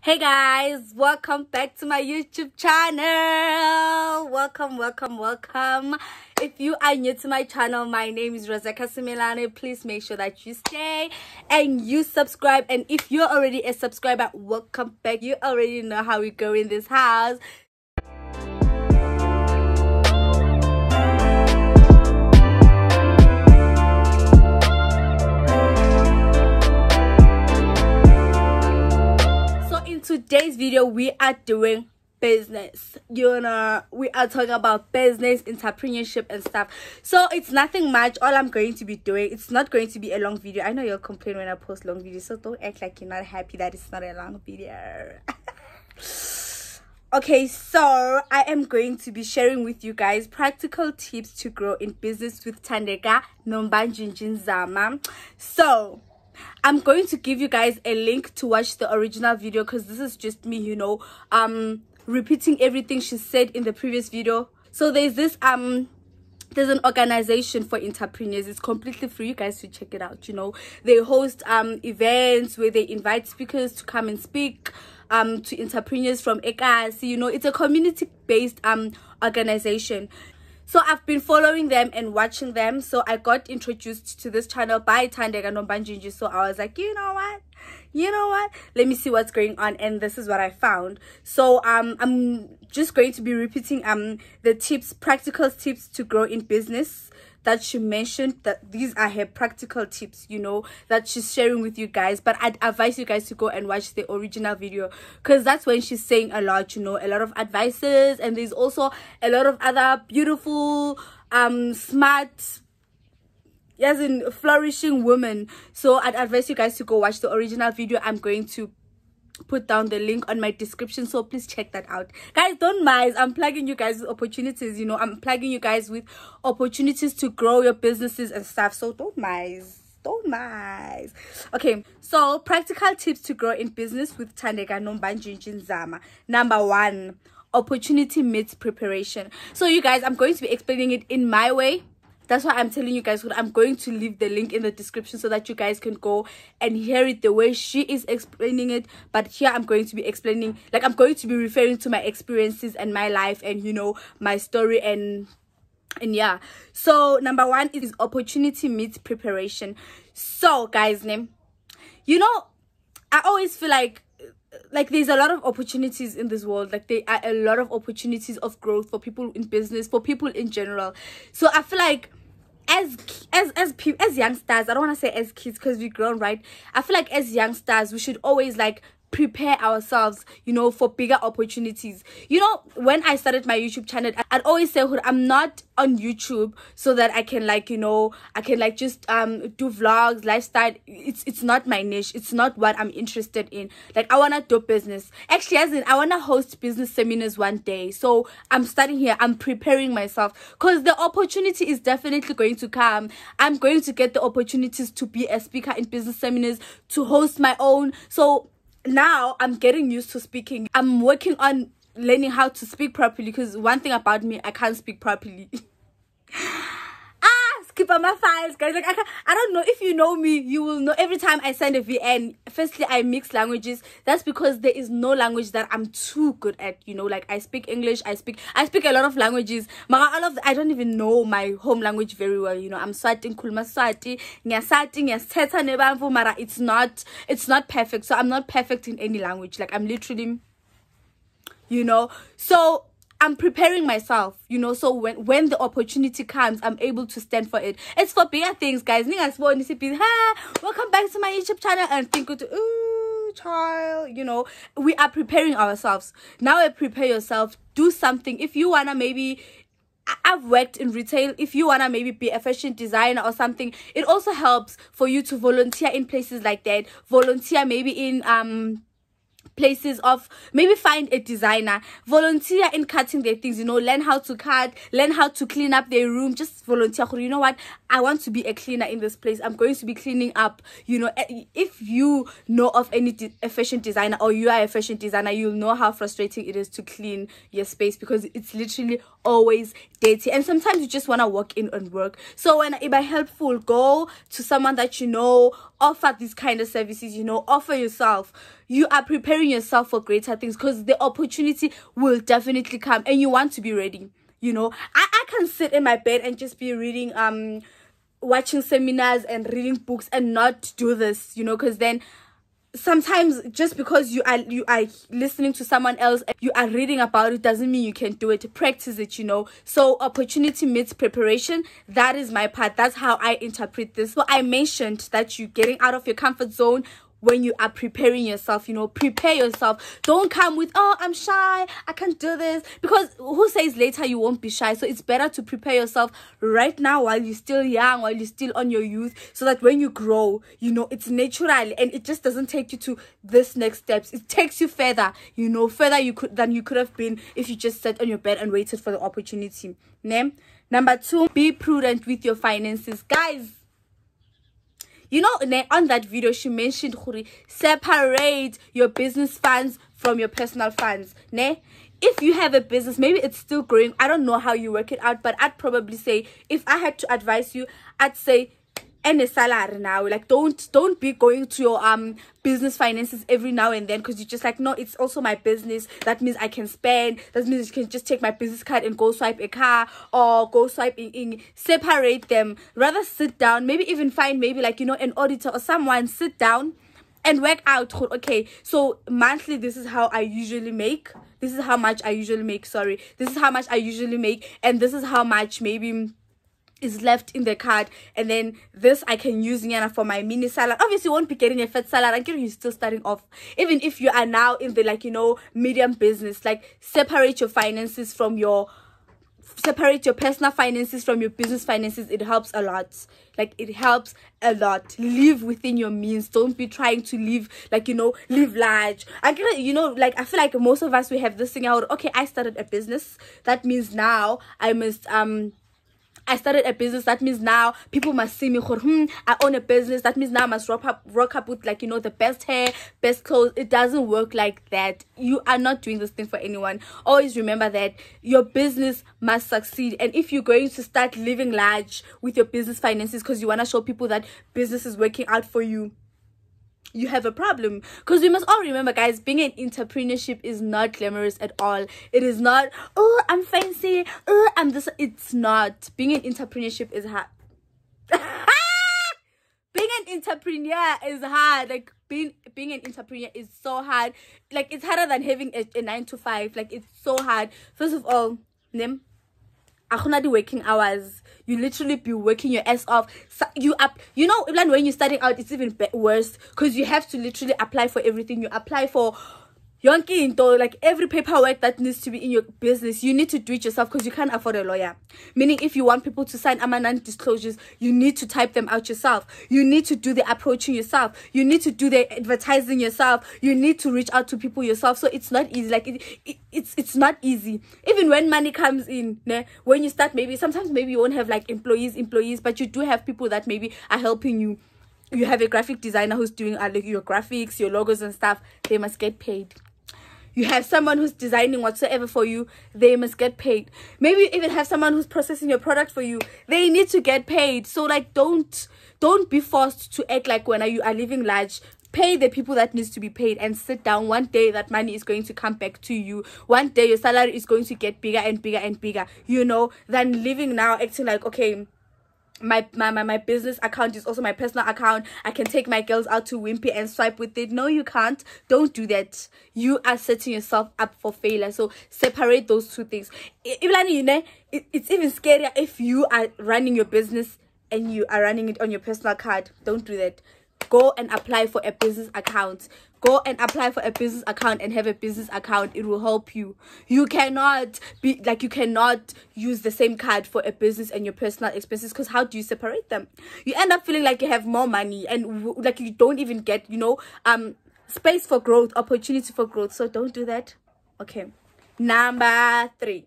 Hey guys, welcome back to my YouTube channel. Welcome. If you are new to my channel, my name is Thandeka Nombanjinji-Nzama. Please make sure that you stay and you subscribe. And if you're already a subscriber, welcome back. You already know how we go in this house. Today's video we are doing business, we are talking about business, entrepreneurship and stuff. So it's nothing much. All I'm going to be doing, it's not going to be a long video. I know you'll complain when I post long videos, so don't act like you're not happy that it's not a long video. Okay, so I am going to be sharing with you guys practical tips to grow in business with Thandeka Nombanjinji-Nzama. So I'm going to give you guys a link to watch the original video because this is just me, repeating everything she said in the previous video. So there's an organization for entrepreneurs. It's completely free. You guys should check it out. They host events where they invite speakers to come and speak to entrepreneurs from Ekasi. It's a community-based organization. So I've been following them and watching them. So I got introduced to this channel by Thandeka Nombanjinji. So I was like, you know what? Let me see what's going on. And this is what I found. So I'm just going to be repeating the tips, practical tips to grow in business that she mentioned. That these are her practical tips, that she's sharing with you guys. But I'd advise you guys to go and watch the original video because that's when she's saying a lot, a lot of advices, and there's also a lot of other beautiful, smart, as in flourishing women. So I'd advise you guys to go watch the original video. I'm going to put down the link on my description, so please check that out, guys. Don't mind, I'm plugging you guys with opportunities. I'm plugging you guys with opportunities to grow your businesses and stuff, so don't mind. Okay, so practical tips to grow in business with Thandeka Nombanjinji-Nzama. Number 1, opportunity meets preparation. So you guys, I'm going to be explaining it in my way. That's why I'm telling you guys. I'm going to leave the link in the description so that you guys can go and hear it the way she is explaining it. But here I'm going to be explaining, I'm going to be referring to my experiences and my life and, my story and yeah. So number 1 is opportunity meets preparation. So guys, I always feel like there's a lot of opportunities in this world. There are a lot of opportunities of growth for people in business, for people in general. So I feel like as youngsters, I don't want to say as kids because we've grown, right? I feel like as youngsters we should always prepare ourselves, for bigger opportunities. When I started my YouTube channel, I'd always say, I'm not on YouTube so that I can just do vlogs, lifestyle. It's not my niche. It's not what I'm interested in. I want to do business. Actually, I want to host business seminars one day. So I'm starting here. I'm preparing myself because the opportunity is definitely going to come. I'm going to get the opportunities to be a speaker in business seminars, to host my own. So now I'm getting used to speaking. I'm working on learning how to speak properly because one thing about me, I can't speak properly. Skip on my files, guys. I don't know if you know me, you will know every time I send a VN, firstly I mix languages. That's because there is no language that I'm too good at. I speak English, I speak a lot of languages. I don't even know my home language very well. I'm Swati, Nkuluma Swati, Nyasati, Nyaseta Nebamvu, Mara. It's not perfect. So I'm not perfect in any language. I'm literally, so I'm preparing myself, so when the opportunity comes, I'm able to stand for it. It's for bigger things, guys. Welcome back to my YouTube channel and think child, we are preparing ourselves. Now prepare yourself, do something. If you wanna I've worked in retail. If you wanna maybe be a fashion designer or something, it also helps for you to volunteer in places like that. Volunteer maybe in places of, maybe find a designer, volunteer in cutting their things, learn how to cut, learn how to clean up their room. Just volunteer. What, I want to be a cleaner in this place. I'm going to be cleaning up. If you know of a fashion designer, or you are a fashion designer, you'll know how frustrating it is to clean your space because it's literally always dirty, and sometimes you just want to walk in and work. So when it might helpful, go to someone that offer these kind of services. Offer yourself. You are preparing preparing yourself for greater things, because the opportunity will definitely come and you want to be ready. You know, I can sit in my bed and just be reading watching seminars and reading books and not do this, you know, because then sometimes just because you are listening to someone else, you are reading about it, doesn't mean you can do it. Practice it, you know. So opportunity meets preparation. That is my part. That's how I interpret this. So I mentioned that you're getting out of your comfort zone when you are preparing yourself. You know, prepare yourself. Don't come with, oh, I'm shy, I can't do this, because who says later you won't be shy? So it's better to prepare yourself right now while you're still young, while you're still on your youth, so that when you grow, you know, it's natural and it just doesn't take you to this next steps. It takes you further, you know, further than you could have been if you just sat on your bed and waited for the opportunity. Number 2, be prudent with your finances. Guys, you know, on that video, she mentioned, separate your business funds from your personal funds. If you have a business, maybe it's still growing. I don't know how you work it out, but I'd probably say, if I had to advise you, I'd say, and a salary now, like don't be going to your business finances every now and then, because you're just like, no, it's also my business. That means I can spend. That means you can just take my business card and go swipe a car or go swipe in. Separate them. Rather sit down, maybe even find maybe like, you know, an auditor or someone, sit down and work out, okay, so monthly, this is how I usually make. This is how much I usually make. Sorry, this is how much I usually make, and this is how much maybe is left in the card, and then this I can use for my mini salad. Obviously you won't be getting a fat salad until you're still starting off. Even if you are now in the, like, you know, medium business, like, separate your finances from your personal finances from your business finances. It helps a lot. Like, it helps a lot. Live within your means. Don't be trying to live, like, you know, live large. You know, like, I feel like most of us, we have this thing out, okay, I started a business, that means now I must I started a business, that means now people must see me, I own a business, that means now I must rock up with, like, you know, the best hair, best clothes. It doesn't work like that. You are not doing this thing for anyone. Always remember that your business must succeed. And if you're going to start living large with your business finances because you want to show people that business is working out for you, you have a problem. Because we must all remember, guys, being an entrepreneurship is not glamorous at all. It is not, oh, I'm fancy, oh, I'm this. It's not. Being an entrepreneurship is hard. Being an entrepreneur is hard. Like, being an entrepreneur is so hard. Like, it's harder than having a 9-to-5. Like, it's so hard. First of all, the working hours, you literally be working your ass off. So you know, even when you're starting out, it's even worse, because you have to literally apply for everything. You apply for like every paperwork that needs to be in your business, you need to do it yourself, because you can't afford a lawyer. Meaning, if you want people to sign non-disclosures, you need to type them out yourself. You need to do the approaching yourself. You need to do the advertising yourself. You need to reach out to people yourself. So it's not easy. Like, it's not easy. Even when money comes in, when you start, sometimes you won't have like employees, but you do have people that maybe are helping you. You have a graphic designer who's doing your graphics, your logos and stuff. They must get paid. You have someone who's designing whatsoever for you. They must get paid. Maybe you even have someone who's processing your product for you. They need to get paid. So, like, don't be forced to act like when you are living large. Pay the people that needs to be paid and sit down. One day that money is going to come back to you. One day your salary is going to get bigger and bigger and bigger, you know, than living now acting like, okay, my business account is also my personal account. I can take my girls out to Wimpy and swipe with it. No, you can't. Don't do that. You are setting yourself up for failure. So separate those two things. It's even scarier if you are running your business and you are running it on your personal card. Don't do that. Go and apply for a business account. Go and apply for a business account and have a business account. It will help you. You cannot use the same card for a business and your personal expenses, because how do you separate them? You end up feeling like you have more money and like you don't even get, you know, space for growth, opportunity for growth. So don't do that. Okay. Number three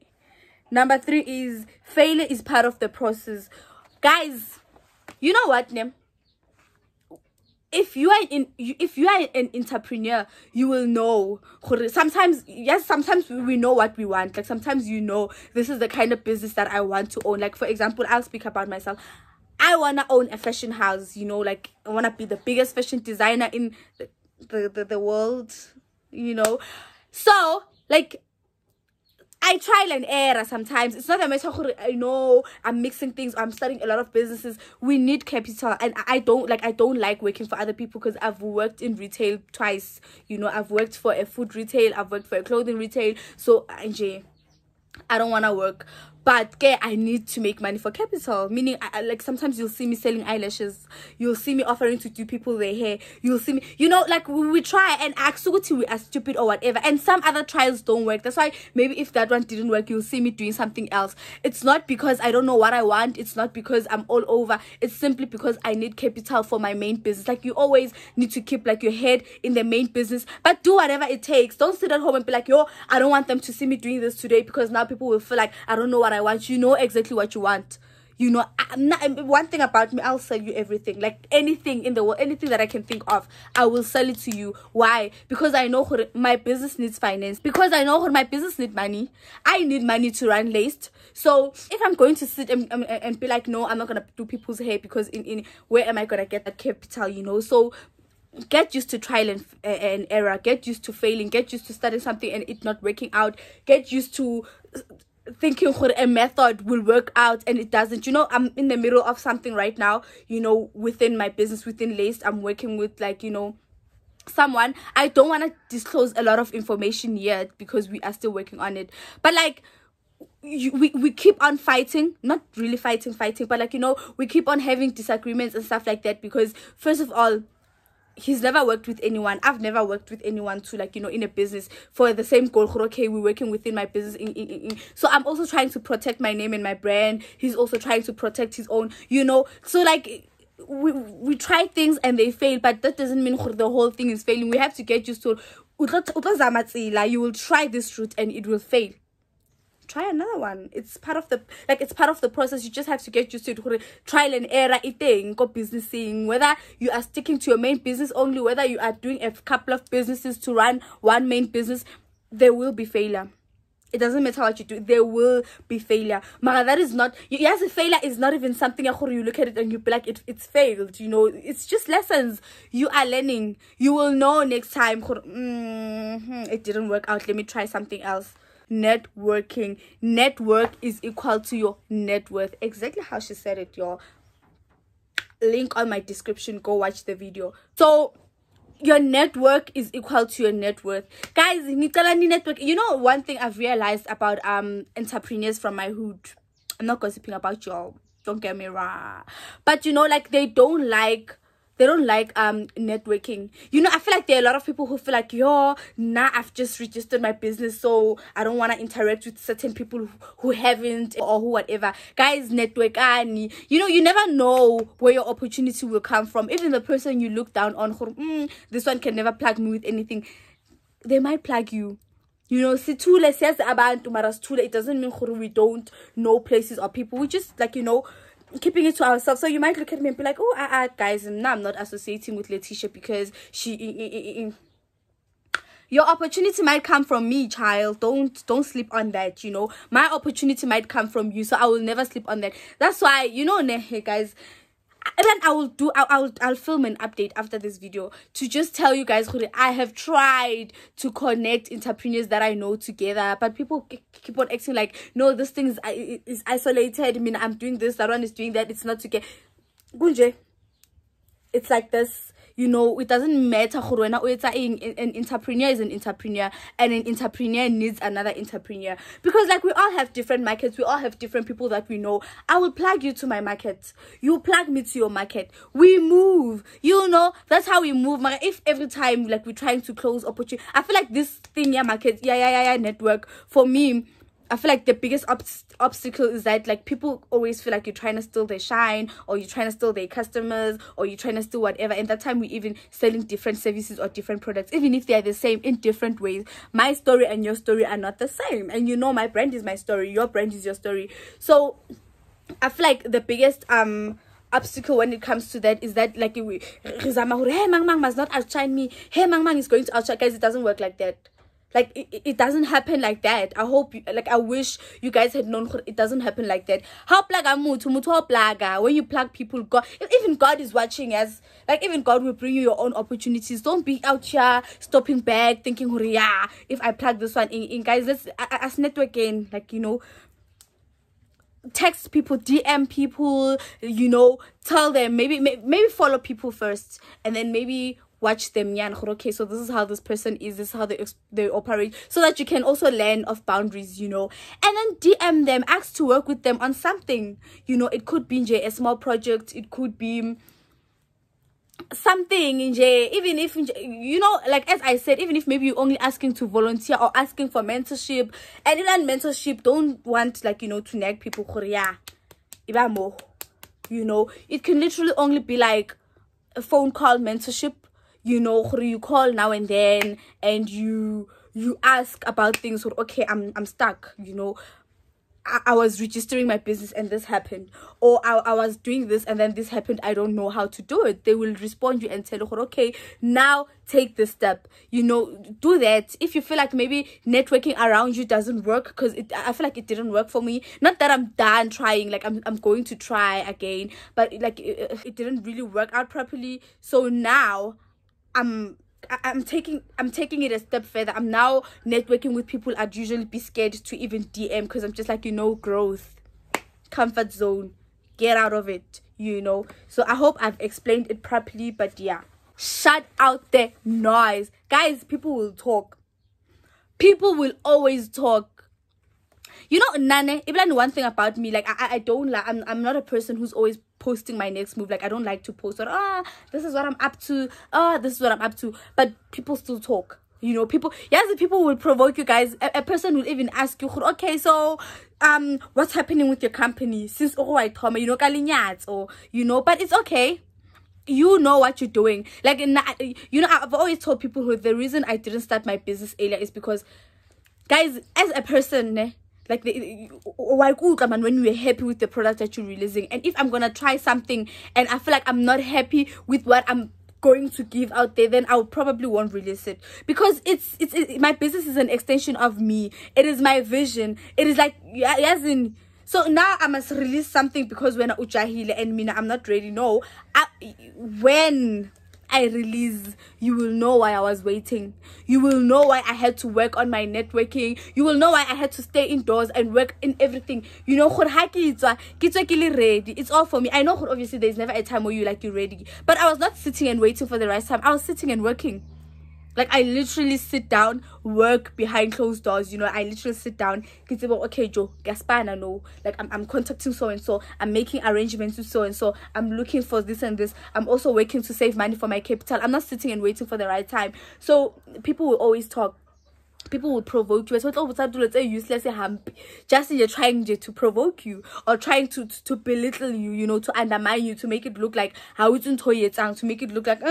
is failure is part of the process. Guys, you know what, if you are an entrepreneur, you will know. Sometimes we know what we want. Like, sometimes, you know, this is the kind of business that I want to own. Like, for example, I'll speak about myself. I want to own a fashion house, you know, like, I want to be the biggest fashion designer in the world. you know. So like I trial and error sometimes. It's not a matter of, I know I'm mixing things, I'm starting a lot of businesses. We need capital, and I don't like working for other people, because I've worked in retail twice, you know. I've worked for a food retail, I've worked for a clothing retail. So I don't want to work, but I need to make money for capital. Meaning, like sometimes you'll see me selling eyelashes, you'll see me offering to do people their hair, you'll see me, you know, like we try and act we are stupid or whatever, and some other trials don't work. That's why maybe if that one didn't work, you'll see me doing something else. It's not because I don't know what I want, it's not because I'm all over, it's simply because I need capital for my main business. Like, you always need to keep like your head in the main business, but do whatever it takes. Don't sit at home and be like, yo, I don't want them to see me doing this today, because now people will feel like I don't know what I want. You know exactly what you want. You know, one thing about me, I'll sell you everything. Like anything in the world, anything that I can think of, I will sell it to you. Why? Because I know my business needs finance. Because I know my business needs money. I need money to run laced. So if I'm going to sit and be like, no, I'm not gonna do people's hair, because in where am I gonna get that capital? You know, so get used to trial and error. Get used to failing. Get used to starting something and it not working out. Get used to thinking a method will work out and it doesn't. You know, I'm in the middle of something right now, you know, within my business, within Laced. I'm working with, like, you know, someone. I don't want to disclose a lot of information yet, because we are still working on it, but like we keep on fighting, not really fighting, but like, you know, we keep on having disagreements and stuff like that, because first of all, he's never worked with anyone. I've never worked with anyone to, like, you know, in a business for the same goal. Okay, we're working within my business. So I'm also trying to protect my name and my brand. He's also trying to protect his own, you know. So like we try things and they fail, but that doesn't mean the whole thing is failing. We have to get used to, you will try this route and it will fail. Try another one. It's part of the process. You just have to get used to it. Trial and error eating, go businessing. Whether you are sticking to your main business only, whether you are doing a couple of businesses to run one main business, there will be failure. It doesn't matter what you do, there will be failure. Mara, that is not, yes, a failure is not even something you look at it and you be like, it's failed. You know, it's just lessons. You are learning. You will know next time, it didn't work out, let me try something else. Networking. Network is equal to your net worth. Exactly how she said it, y'all. Link on my description. Go watch the video. So your network is equal to your net worth, guys. Network. You know, one thing I've realized about entrepreneurs from my hood, I'm not gossiping about y'all, don't get me wrong, but you know, like, they don't like networking. You know, I feel like there are a lot of people who feel like, yo, nah, I've just registered my business, so I don't want to interact with certain people who haven't, or who whatever. Guys, network, you know, you never know where your opportunity will come from. Even the person you look down on, this one can never plug me with anything, they might plug you. You know, it doesn't mean we don't know places or people. We just, like, you know, keeping it to ourselves. So you might look at me and be like, oh, guys, no, I'm not associating with Letitia because she your opportunity might come from me, child. Don't sleep on that. You know, my opportunity might come from you, so I will never sleep on that. That's why, you know, hey guys, and then I'll film an update after this video to just tell you guys, I have tried to connect entrepreneurs that I know together, but people keep on acting like, no, this thing is isolated. I mean, I'm doing this, that one is doing that, it's not together. Gunje, it's like this. You know, it doesn't matter. An entrepreneur is an entrepreneur, and an entrepreneur needs another entrepreneur, because like, we all have different markets, we all have different people that we know. I will plug you to my market, you plug me to your market, we move. You know, that's how we move. If every time, like, we're trying to close opportunity, I feel like this thing, market, network, for me, I feel like the biggest obstacle is that, like, people always feel like you're trying to steal their shine, or you're trying to steal their customers, or you're trying to steal whatever. And that time, we're even selling different services or different products, even if they are the same in different ways. My story and your story are not the same. And you know, my brand is my story, your brand is your story. So I feel like the biggest obstacle when it comes to that is that, like, hey, Mang must not outshine me, hey, Mang is going to outshine. Guys, it doesn't work like that. Like it doesn't happen like that. I hope I wish you guys had known it doesn't happen like that. How plaga mutu plaga, when you plug people, God, even God is watching us. Like even God will bring you your own opportunities. Don't be out here stopping back thinking, yeah, if I plug this one in guys, let's as network again, like, you know, text people, DM people, you know, tell them, maybe follow people first, and then maybe watch them. Yeah, okay, so this is how this person is, this is how they operate, so that you can also learn of boundaries, you know. And then DM them, ask to work with them on something, you know. It could be a small project, it could be something, even if, you know, like as I said, even if maybe you're only asking to volunteer or asking for mentorship. And in that mentorship, don't want, like, you know, to nag people, yeah, you know. It can literally only be like a phone call mentorship, you know. You call now and then, and you ask about things. Okay, I'm stuck, you know. I was registering my business and this happened, or I was doing this and then this happened, I don't know how to do it. They will respond you and tell you, okay, now take this step, you know. Do that. If you feel like maybe networking around you doesn't work, because I feel like it didn't work for me. Not that I'm done trying, like I'm going to try again, but like it didn't really work out properly. So now I'm taking it a step further. I'm now networking with people I'd usually be scared to even DM, because I'm just like, you know, growth, comfort zone, get out of it, you know. So I hope I've explained it properly. But yeah, shut out the noise, guys. People will talk. People will always talk. You know, Nane, even one thing about me, like I don't like, I'm not a person who's always posting my next move. Like I don't like to post or this is what I'm up to, this is what I'm up to. But people still talk, you know. People, yes, the people will provoke you guys. A person will even ask you, okay, so what's happening with your company since I told me, you know, kalinyats, or you know. But it's okay, you know what you're doing. Like, you know, I've always told people who the reason I didn't start my business earlier is because, guys, as a person, like when you're happy with the product that you're releasing, and if I'm gonna try something and I feel like I'm not happy with what I'm going to give out there, then I probably won't release it, because it's my business is an extension of me. It is my vision. It is like, as in, so now I must release something because when I'm not ready. No, when I release, you will know why I was waiting. You will know why I had to work on my networking. You will know why I had to stay indoors and work in everything. You know, ready. It's all for me. I know obviously there's never a time where you're ready. But I was not sitting and waiting for the right time. I was sitting and working. Like I literally sit down, work behind closed doors, you know. I literally sit down, okay, Joe, Gaspana, no. Like I'm contacting so and so, I'm making arrangements with so and so, I'm looking for this and this, I'm also working to save money for my capital. I'm not sitting and waiting for the right time. So people will always talk. People will provoke you. It's useless, just you're trying to provoke you, or trying to belittle you, you know, to undermine you, to make it look like how it's to make it look like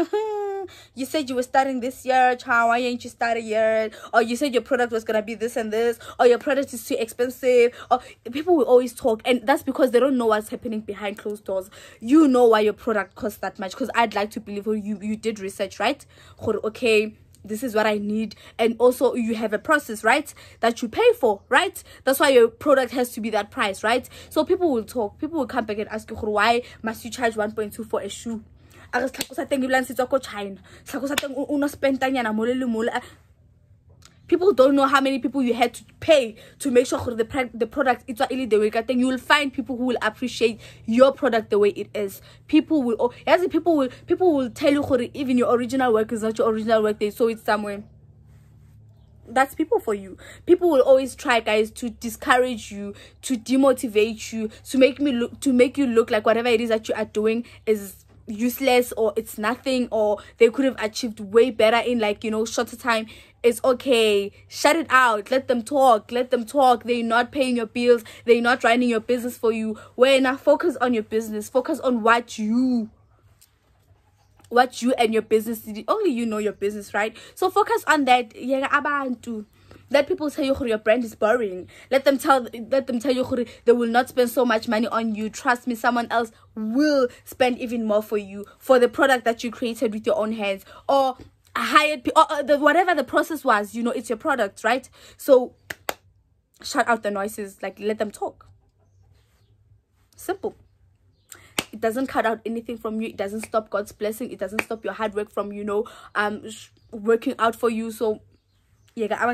you said you were starting this year, why ain't you started yet? Or you said your product was gonna be this and this, or your product is too expensive. Or people will always talk, and that's because they don't know what's happening behind closed doors. You know why your product costs that much, because I'd like to believe you did research, right? Okay, this is what I need. And also you have a process, right, that you pay for, right? That's why your product has to be that price, right? So people will talk. People will come back and ask you, why must you charge 1.2 for a shoe? People don't know how many people you had to pay to make sure the product is really the way. Then you will find people who will appreciate your product the way it is. People will tell you even your original work is not your original work. They saw it somewhere. That's people for you. People will always try, guys, to discourage you, to demotivate you, to make you look like whatever it is that you are doing is useless, or it's nothing, or they could have achieved way better in, like, you know, shorter time. It's okay. Shut it out. Let them talk. They're not paying your bills. They're not running your business for you. When now, focus on your business. Focus on what you and your business did. Only you know your business, right? So focus on that. Let people tell you your brand is boring. Let them tell you they will not spend so much money on you. Trust me, someone else will spend even more for you, for the product that you created with your own hands. Or hired people, or whatever the process was, you know, it's your product, right? So shut out the noises, like let them talk. Simple. It doesn't cut out anything from you. It doesn't stop God's blessing. It doesn't stop your hard work from, you know, working out for you. So yeah,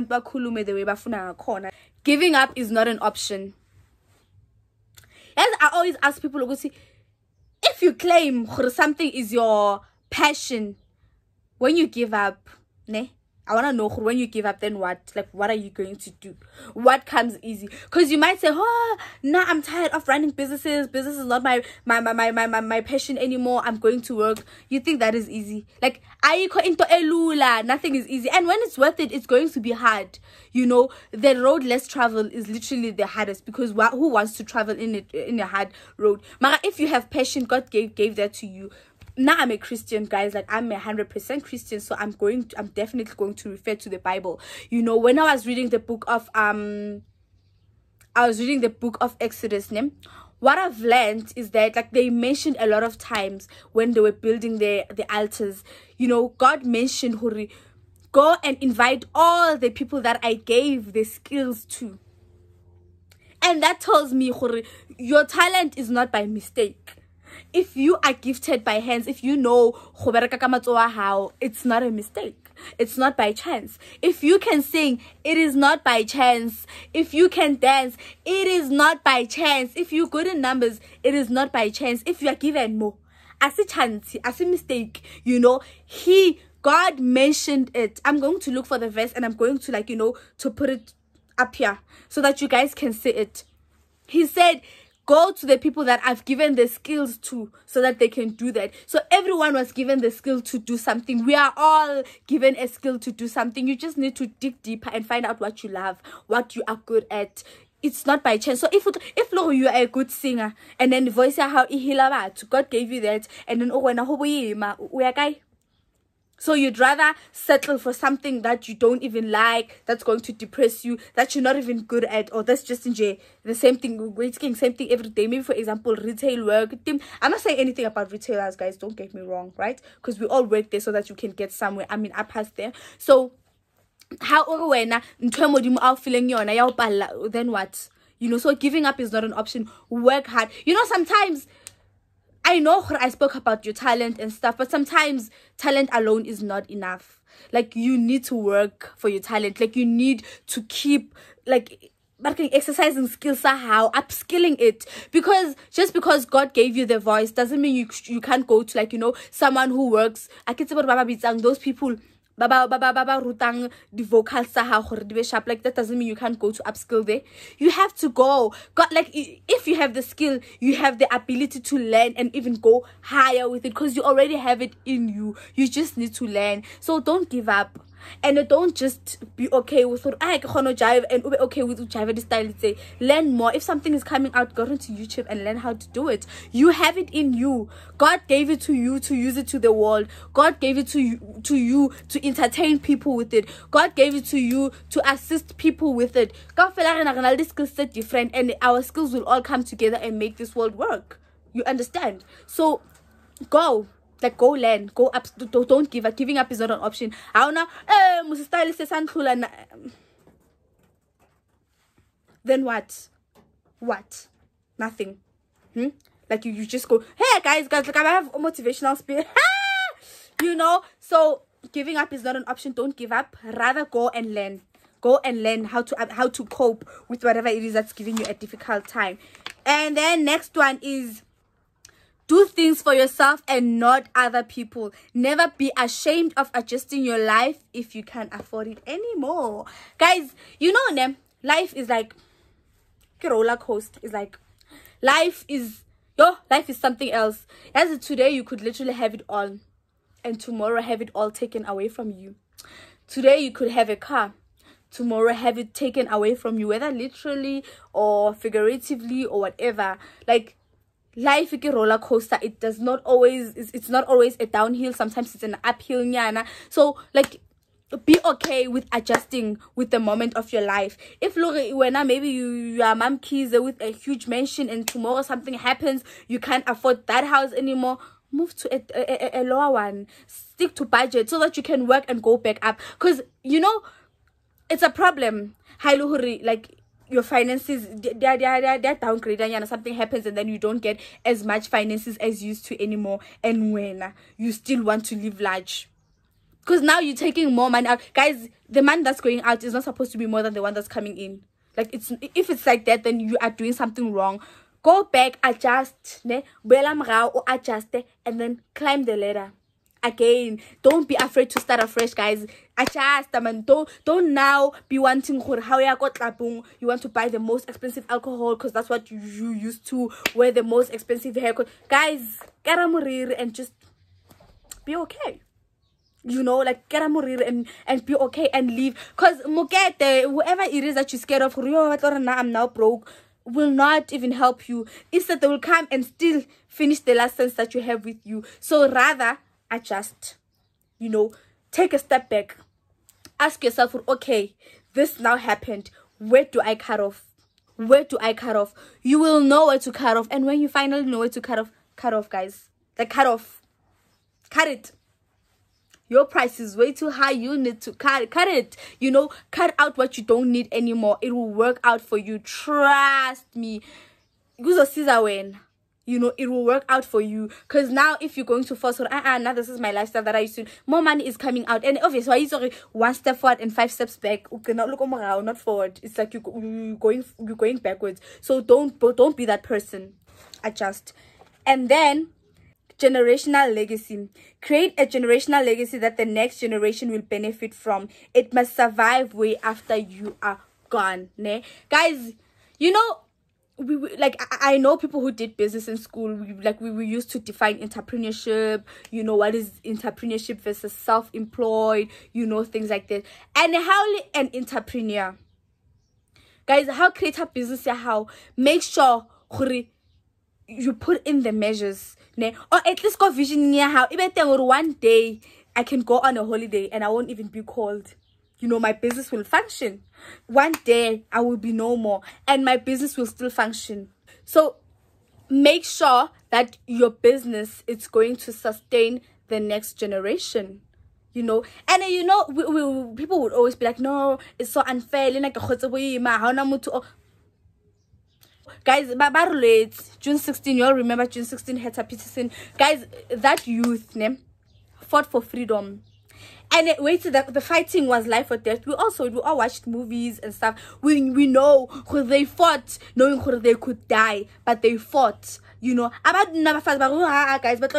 giving up is not an option. As I always ask people, if you claim something is your passion, when you give up, I want to know, when you give up, then what? Like, what are you going to do? What comes easy? Because you might say, oh, nah, I'm tired of running businesses. Business is not my passion anymore. I'm going to work. You think that is easy? Like, nothing is easy. And when it's worth it, it's going to be hard. You know, the road less traveled is literally the hardest, because who wants to travel in a hard road? Mara, if you have passion, God gave that to you. Now I'm a Christian, guys. Like, I'm 100% Christian, so I'm definitely going to refer to the Bible. You know, when I was reading the book of Exodus, what I've learned is that, like, they mentioned a lot of times when they were building the altars, you know, God mentioned, go and invite all the people that I gave the skills to. And that tells me, your talent is not by mistake. If you are gifted by hands, if you know how, it's not a mistake. It's not by chance. If you can sing, it is not by chance. If you can dance, it is not by chance. If you're good in numbers, it is not by chance. If you are given more, as a chance, as a mistake, you know, God mentioned it. I'm going to look for the verse, and I'm going to, like, you know, to put it up here so that you guys can see it. He said, go to the people that I've given the skills to, so that they can do that. So everyone was given the skill to do something. We are all given a skill to do something. You just need to dig deeper and find out what you love, what you are good at. It's not by chance. So if you are a good singer, and then the voice how God gave you that, and then we are guy. So you'd rather settle for something that you don't even like, that's going to depress you, that you're not even good at, or that's just the same thing, same thing every day. Maybe, for example, retail work. I'm not saying anything about retailers, guys, don't get me wrong, right? Because we all work there so that you can get somewhere. I mean, I passed there. So, then what? You know, so giving up is not an option. Work hard. You know, sometimes, I know I spoke about your talent and stuff, but sometimes talent alone is not enough. Like, you need to work for your talent. Like, you need to keep, like, exercising skills somehow, upskilling it. Because just because God gave you the voice doesn't mean you can't go to, like, you know, someone who works. I can say about those people, rutang the vocals sharp. Like, that doesn't mean you can't go to upskill there. You have to go. God, like, if you have the skill, you have the ability to learn and even go higher with it, because you already have it in you. You just need to learn. So don't give up. And don't just be okay with jive and be okay with jive style. Say, learn more. If something is coming out, go into YouTube and learn how to do it. You have it in you. God gave it to you to use it to the world. God gave it to you to entertain people with it. God gave it to you to assist people with it. Different, and our skills will all come together and make this world work. You understand? So go. Like, go learn, go up. Don't give up. Giving up is not an option. Then what? What? Nothing. Like, you just go, hey guys, like, I have a motivational speech. You know, so giving up is not an option. Don't give up. Rather go and learn. Go and learn how to cope with whatever it is that's giving you a difficult time. And then next one is, do things for yourself and not other people. Never be ashamed of adjusting your life if you can't afford it anymore. Guys, you know, life is like a roller coaster. It's like, life is something else. As today, you could literally have it all, and tomorrow have it all taken away from you. Today, you could have a car. Tomorrow, have it taken away from you, whether literally or figuratively or whatever. Like, life is a roller coaster. It's not always a downhill. Sometimes it's an uphill nyana. So, like, be okay with adjusting with the moment of your life. If maybe you are mom keys with a huge mansion, and tomorrow something happens, you can't afford that house anymore, move to a lower one. Stick to budget so that you can work and go back up. Because, you know, it's a problem. Like, your finances, they're downgrading, and something happens and then you don't get as much finances as you used to anymore. And when you still want to live large. Because now you're taking more money out. Guys, the money that's going out is not supposed to be more than the one that's coming in. Like, if it's like that, then you are doing something wrong. Go back, adjust, or adjust, and then climb the ladder. Again, don't be afraid to start afresh, guys. Adjust, man. Don't now be wanting how you want to buy the most expensive alcohol because that's what you used to wear, the most expensive haircut. Guys, get a murir and just be okay. You know, like, get a murir and be okay and leave. Because whoever it is that you're scared of, I'm now broke, will not even help you. Instead, they will come and still finish the lessons that you have with you. So rather, adjust. You know, take a step back. Ask yourself, okay, this now happened. Where do I cut off? Where do I cut off? You will know where to cut off. And when you finally know where to cut off, guys. Like, cut off. Cut it. Your price is way too high. You need to cut it. You know, cut out what you don't need anymore. It will work out for you. Trust me. You know, it will work out for you. Because now, if you're going to force her, now this is my lifestyle that I used to, more money is coming out. And obviously, why is one step forward and 5 steps back? Okay, not look around, not forward. It's like you're going backwards. So don't be that person. Adjust. And then, generational legacy. Create a generational legacy that the next generation will benefit from. It must survive way after you are gone. Ne? Guys, you know, I know people who did business in school. We were used to define entrepreneurship. You know, what is entrepreneurship versus self-employed, you know, things like that. And how an entrepreneur, guys, how create a business, how make sure you put in the measures, ne? Or at least go vision how one day I can go on a holiday and I won't even be called. You know, my business will function. One day I will be no more and my business will still function. So make sure that your business is going to sustain the next generation. You know, and you know, people would always be like, no, it's so unfair. Guys, June 16, you all remember June 16, Heta Peterson. Guys, that youth fought for freedom. And the fighting was life or death. We all watched movies and stuff. We know who they fought, knowing who they could die, but they fought. You know, guys, but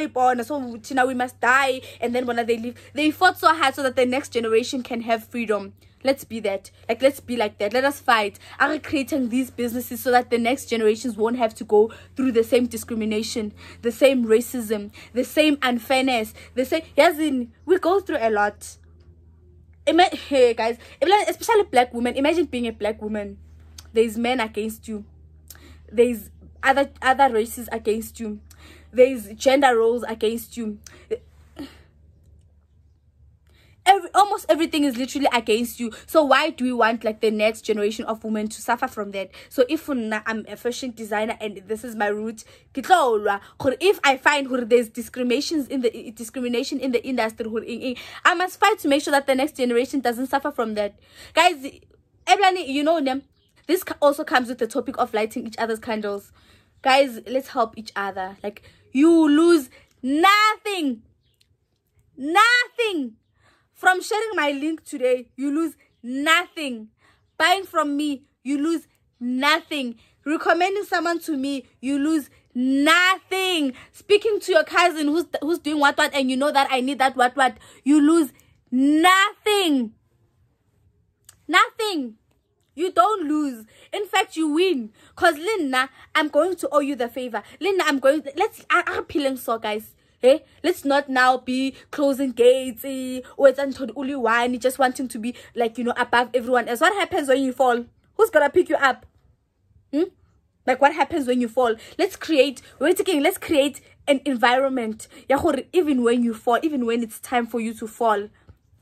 so now we must die. And then when they leave, they fought so hard so that the next generation can have freedom. Let's be that. Like, let's be like that. Let us fight. Are creating these businesses so that the next generations won't have to go through the same discrimination, the same racism, the same unfairness, the same. Yes, we go through a lot. Hey guys, especially black women. Imagine being a black woman. There's men against you. There's other races against you. There's gender roles against you. Almost everything is literally against you. So why do we want like the next generation of women to suffer from that? So if I'm a fashion designer and this is my route, if I find there's discrimination in the industry, I must fight to make sure that the next generation doesn't suffer from that. Guys, you know, this also comes with the topic of lighting each other's candles. Guys, let's help each other. Like, you lose nothing. From sharing my link today, you lose nothing. Buying from me, you lose nothing. Recommending someone to me, you lose nothing. Speaking to your cousin who's doing what and you know that I need that what, you lose nothing. Nothing. You don't lose. In fact, you win. Because Linda, I'm going to owe you the favor. Linda, I'm appealing so, guys. Hey, let's not now be closing gates or it's only one, just wanting to be like, you know, above everyone else. What happens when you fall? Who's gonna pick you up? Like, what happens when you fall? Let's create an environment. Even when you fall, even when it's time for you to fall,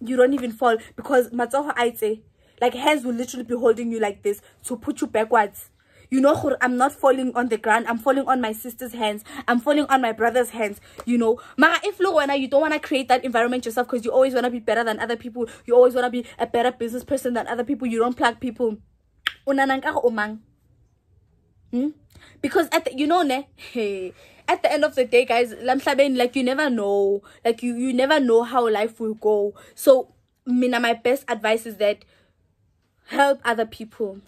you don't even fall, because matsoho I say, like, hands will literally be holding you like this to put you backwards. you know, I'm not falling on the ground, I'm falling on my sister's hands, I'm falling on my brother's hands, you know. Mara, if you don't want to create that environment yourself because you always want to be better than other people, you always want to be a better business person than other people, you don't plug people. Because at the, you know, hey, at the end of the day, guys, like you never know, like you never know how life will go. So my best advice is that help other people.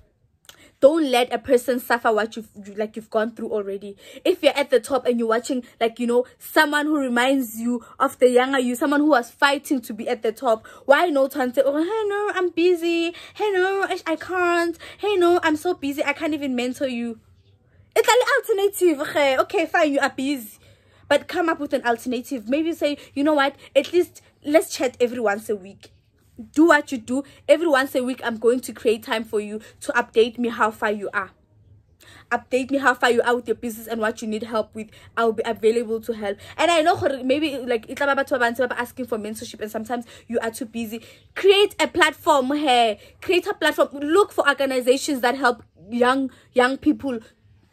Don't let a person suffer what you've gone through already. If you're at the top and you're watching, like, you know, someone who reminds you of the younger you, someone who was fighting to be at the top, why not and say, oh, hey, no, I'm busy, hey, no, I can't, hey, no, I'm so busy, I can't even mentor you. It's an alternative. Okay, fine, you are busy, but come up with an alternative. Maybe say, you know what, at least let's chat every once a week. Do what you do. Every once a week, I'm going to create time for you to update me how far you are. Update me how far you are with your business and what you need help with. I'll be available to help. And I know maybe like it's asking for mentorship and sometimes you are too busy. Create a platform here. Create a platform. Look for organizations that help young people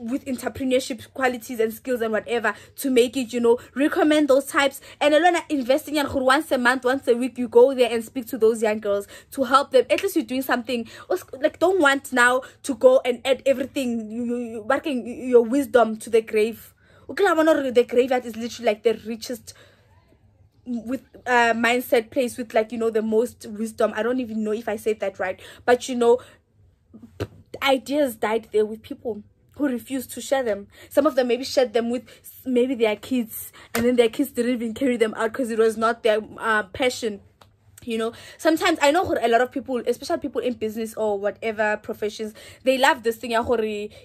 with entrepreneurship qualities and skills and whatever to make it, you know. Recommend those types and alone investing in once a month, once a week, you go there and speak to those young girls to help them. At least you're doing something. Like, don't want now to go and add everything, you working your wisdom to the grave. The graveyard is literally like the richest with mindset place with, like, you know, the most wisdom. I don't even know if I said that right, but you know, ideas died there with people who refused to share them. Some of them maybe shared them with maybe their kids, and then their kids didn't even carry them out because it was not their passion. You know, sometimes I know a lot of people, especially people in business or whatever professions, they love this thing.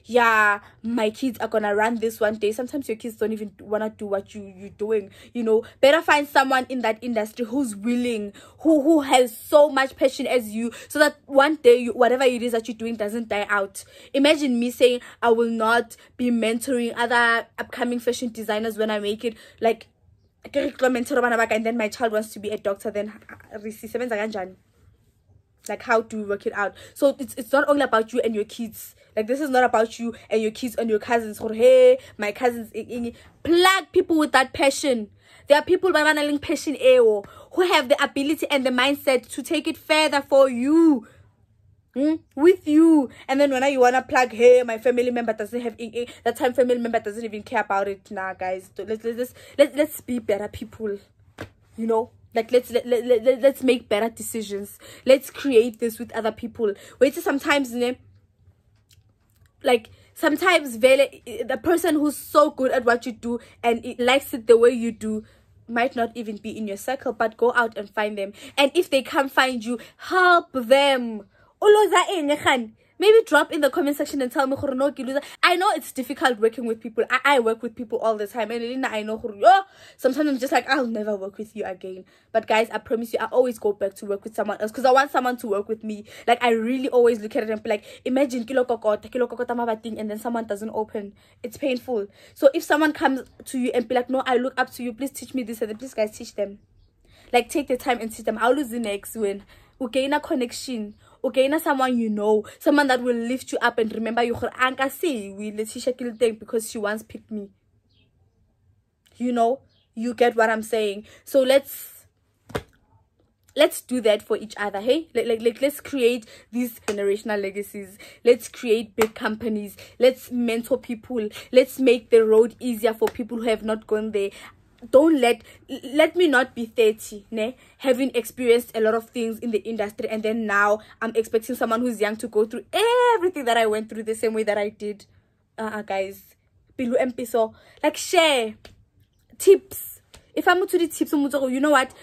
Yeah, my kids are gonna run this one day. Sometimes your kids don't even wanna do what you're doing. You know, better find someone in that industry who's willing, who has so much passion as you, so that one day whatever it is that you're doing doesn't die out. Imagine me saying I will not be mentoring other upcoming fashion designers when I make it. Like, and then my child wants to be a doctor, then like, how do we work it out? So it's not only about you and your kids. Like, this is not about you and your kids and your cousins, or hey, my cousins. Plug people with that passion. There are people by passion who have the ability and the mindset to take it further for you. With you. And then when you wanna plug, hey, my family member doesn't have that time, family member doesn't even care about it. Nah, guys, let's be better people, you know. Like, let's make better decisions. Let's create this with other people. Wait, sometimes, like, sometimes the person who's so good at what you do and it likes it the way you do might not even be in your circle, but go out and find them. And if they can't find you, help them. Maybe drop in the comment section and tell me, I know it's difficult working with people. I work with people all the time, and I know sometimes I'm just like, I'll never work with you again. But guys, I promise you, I always go back to work with someone else because I want someone to work with me. Like, I really always look at it and be like, imagine and then someone doesn't open. It's painful. So if someone comes to you and be like, no, I look up to you, please teach me this, and then please, guys, teach them. Like, take the time and teach them. I'll lose the next when we gain a connection. Okay, someone you know, someone that will lift you up and remember you. Because she once picked me. You know, you get what I'm saying. So let's do that for each other. Hey, like let's create these generational legacies. Let's create big companies. Let's mentor people. Let's make the road easier for people who have not gone there. Don't let me not be 30, having experienced a lot of things in the industry, and then now I'm expecting someone who's young to go through everything that I went through the same way that I did. Guys, like, share tips. If I'm to the tips, you know what?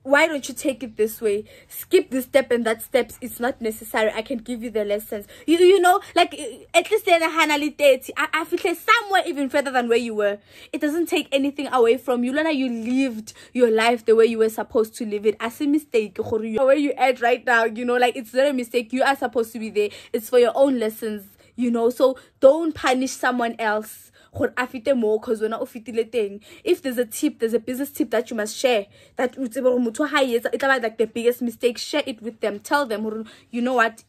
Why don't you take it this way? Skip this step and that steps. It's not necessary. I can give you the lessons. You know, like, at least I feel somewhere even further than where you were. It doesn't take anything away from you. Lana, you lived your life the way you were supposed to live it. As a mistake, where you at right now, you know, like, it's not a mistake. You are supposed to be there. It's for your own lessons, you know. So don't punish someone else. Because if there's a tip, there's a business tip that you must share, that it's like the biggest mistake, share it with them. Tell them, you know what,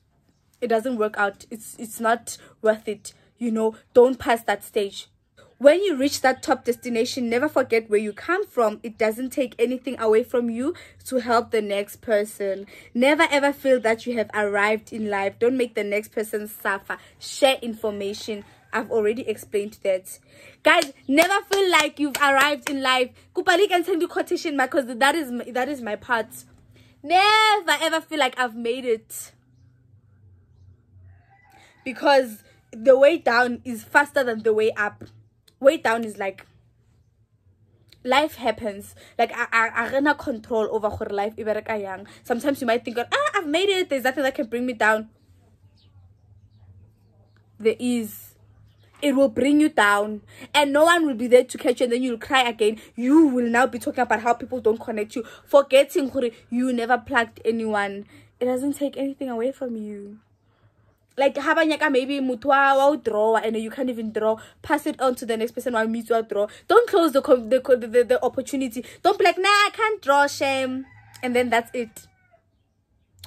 it doesn't work out, it's not worth it, you know, don't pass that stage. When you reach that top destination, never forget where you come from. It doesn't take anything away from you to help the next person. Never ever feel that you have arrived in life. Don't make the next person suffer. Share information. I've already explained that. Guys, never feel like you've arrived in life. Kupali can send you quotation mark because that is my part. Never ever feel like I've made it. Because the way down is faster than the way up. Way down is like life happens. Like I cannot control over her life. Sometimes you might think, I've made it, there's nothing that can bring me down. There is. It will bring you down, and no one will be there to catch you, and then you'll cry again. You will now be talking about how people don't connect you, forgetting you never plugged anyone. It doesn't take anything away from you. Like habanyaka maybe mutwa draw and you can't even draw, pass it on to the next person while me to draw. Don't close the opportunity. Don't be like, nah, I can't draw, shame, and then that's it,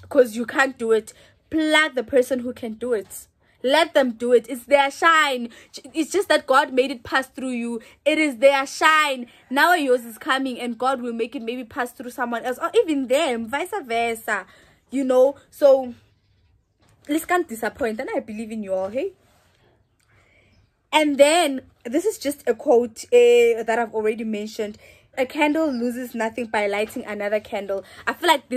because you can't do it. Plug the person who can do it. Let them do it. It's their shine. It's just that God made it pass through you. It is their shine. Now yours is coming, and God will make it maybe pass through someone else, or even them, vice versa, you know. So let's can't disappoint, and I believe in you all, hey. And then this is just a quote that I've already mentioned. A candle loses nothing by lighting another candle. I feel like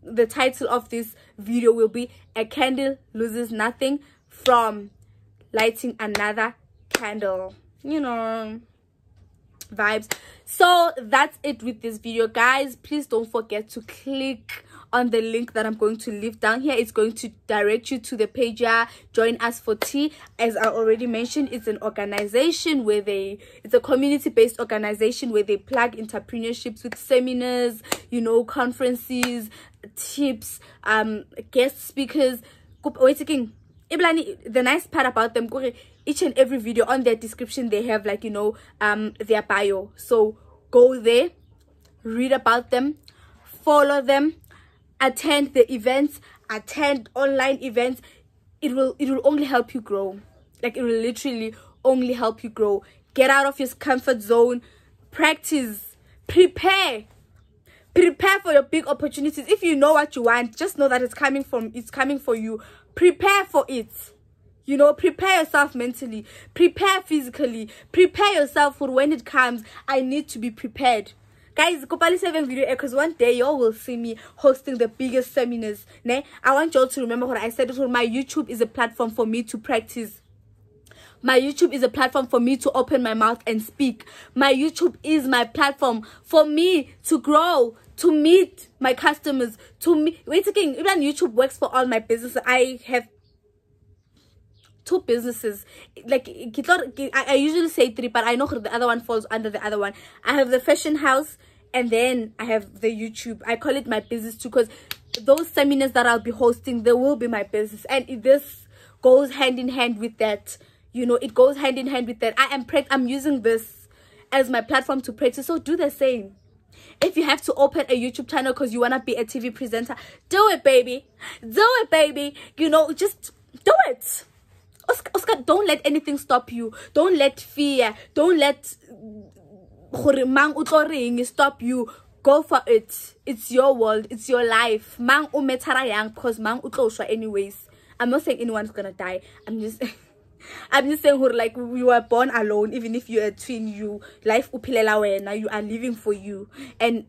the title of this video will be "A Candle Loses Nothing from Lighting Another Candle." You know, vibes. So that's it with this video, guys. Please don't forget to click on the link that I'm going to leave down here. It's going to direct you to the page. Join us for tea. As I already mentioned, it's an organization where it's a community-based organization where they plug entrepreneurships with seminars, you know, conferences, tips, guest speakers. The nice part about them, each and every video on their description, they have, like, you know, their bio. So go there, read about them, follow them, attend the events, attend online events. It will only help you grow. Like, it will literally only help you grow. Get out of your comfort zone, practice, prepare for your big opportunities. If you know what you want, just know that it's coming for you. Prepare for it. You know, prepare yourself mentally, prepare physically, prepare yourself for when it comes. I need to be prepared. Guys, Kopali 7 video, because one day y'all will see me hosting the biggest seminars. Ne? I want y'all to remember what I said. My YouTube is a platform for me to practice. My YouTube is a platform for me to open my mouth and speak. My YouTube is my platform for me to grow, to meet my customers, wait again, even YouTube works for all my businesses. I have 2 businesses. Like, I usually say 3, but I know the other one falls under the other one. I have the fashion house, and then I have the YouTube. I call it my business too, because those seminars that I'll be hosting, they will be my business, and this goes hand in hand with that. You know, it goes hand in hand with that. I'm using this as my platform to practice, so do the same. If you have to open a YouTube channel because you want to be a TV presenter, do it, baby. Do it, baby. You know, just do it. Oscar, don't let anything stop you. Don't let fear, don't let stop you. Go for it. It's your world, it's your life. Because anyways. I'm not saying anyone's gonna die. I'm just saying, like, you were born alone. Even if you're a twin, you are living for you. And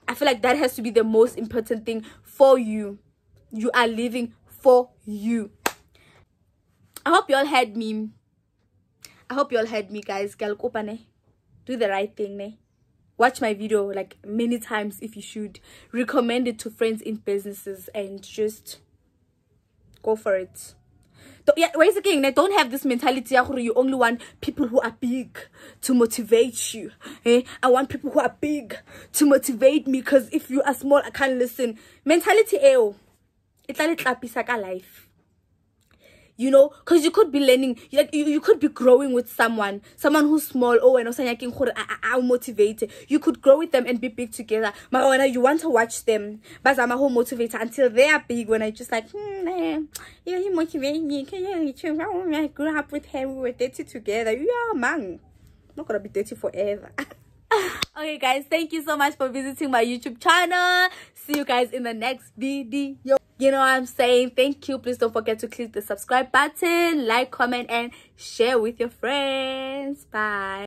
I feel like that has to be the most important thing for you. You are living for you. I hope you all heard me. I hope you all heard me, guys. Do the right thing, ne? Watch my video like many times if you should. Recommend it to friends in businesses, and just go for it. Yeah, wait again, don't have this mentality you only want people who are big to motivate you. I want people who are big to motivate me, because if you are small, I can't listen. Mentality, it's life. you know, because you could be learning, like you could be growing with someone who's small. Oh, and also I'm motivated. You could grow with them and be big together. But you want to watch them, but I'm a whole motivator until they are big. When I just like, yeah, you motivate me. I grew up with him. We were dirty together. Yeah, man, I'm not gonna be dirty forever. Okay, guys, thank you so much for visiting my YouTube channel. See you guys in the next video. You know what I'm saying? Thank you. Please don't forget to click the subscribe button, like, comment, and share with your friends. Bye.